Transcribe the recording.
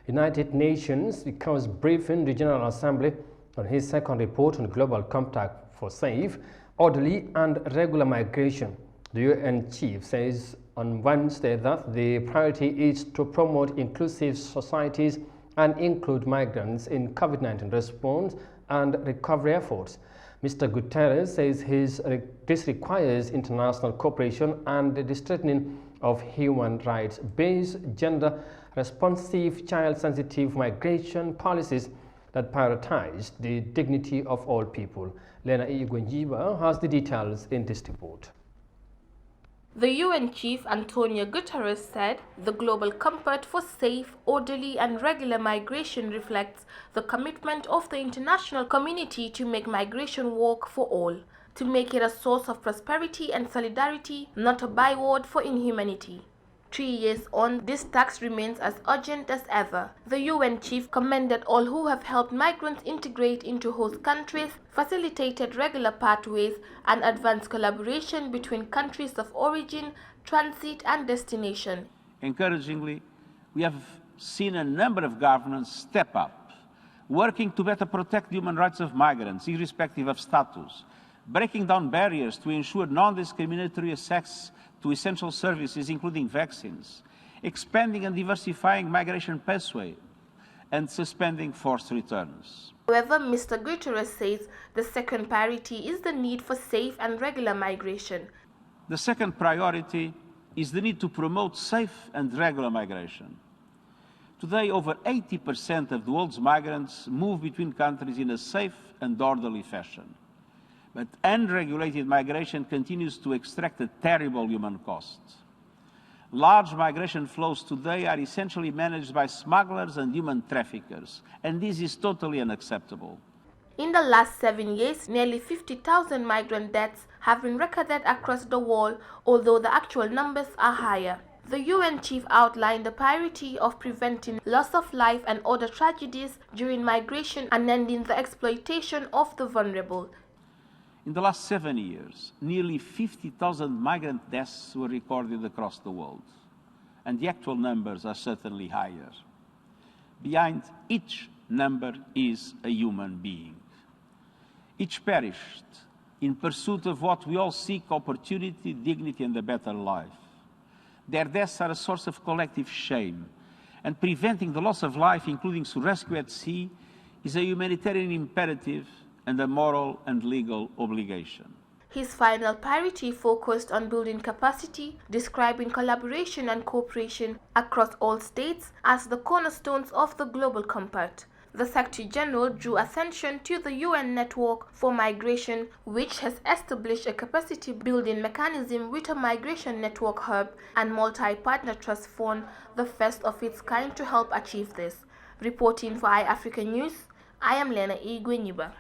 United Nations becomes briefing the General Assembly on his second report on global compact for safe, orderly and regular migration. The UN chief says on Wednesday that the priority is to promote inclusive societies and include migrants in COVID-19 response and recovery efforts. Mr. Guterres says this requires international cooperation and the strengthening of human rights-based, gender-responsive, child-sensitive migration policies that prioritize the dignity of all people. Lena Igwenjiba has the details in this report. The UN chief Antonio Guterres said the global compact for safe, orderly and regular migration reflects the commitment of the international community to make migration work for all, to make it a source of prosperity and solidarity, not a byword for inhumanity. 3 years on, this task remains as urgent as ever. The UN chief commended all who have helped migrants integrate into host countries, facilitated regular pathways, and advanced collaboration between countries of origin, transit, and destination. Encouragingly, we have seen a number of governments step up, working to better protect the human rights of migrants, irrespective of status, breaking down barriers to ensure non-discriminatory access to essential services, including vaccines, expanding and diversifying migration pathways, and suspending forced returns. However, Mr. Guterres says the second priority is the need for safe and regular migration. The second priority is the need to promote safe and regular migration. Today, over 80% of the world's migrants move between countries in a safe and orderly fashion. But unregulated migration continues to extract a terrible human cost. Large migration flows today are essentially managed by smugglers and human traffickers, and this is totally unacceptable. In the last 7 years, nearly 50,000 migrant deaths have been recorded across the world, although the actual numbers are higher. The UN chief outlined the priority of preventing loss of life and other tragedies during migration and ending the exploitation of the vulnerable. In the last 7 years, nearly 50,000 migrant deaths were recorded across the world, and the actual numbers are certainly higher. Behind each number is a human being. Each perished in pursuit of what we all seek: opportunity, dignity, and a better life. Their deaths are a source of collective shame, and preventing the loss of life, including through rescue at sea, is a humanitarian imperative and a moral and legal obligation. His final priority focused on building capacity, describing collaboration and cooperation across all states as the cornerstones of the global compact. The Secretary General drew attention to the UN Network for Migration, which has established a capacity-building mechanism with a migration network hub and multi-partner trust fund, the first of its kind to help achieve this. Reporting for Eyeafrica News, I am Lena Igwenyiba.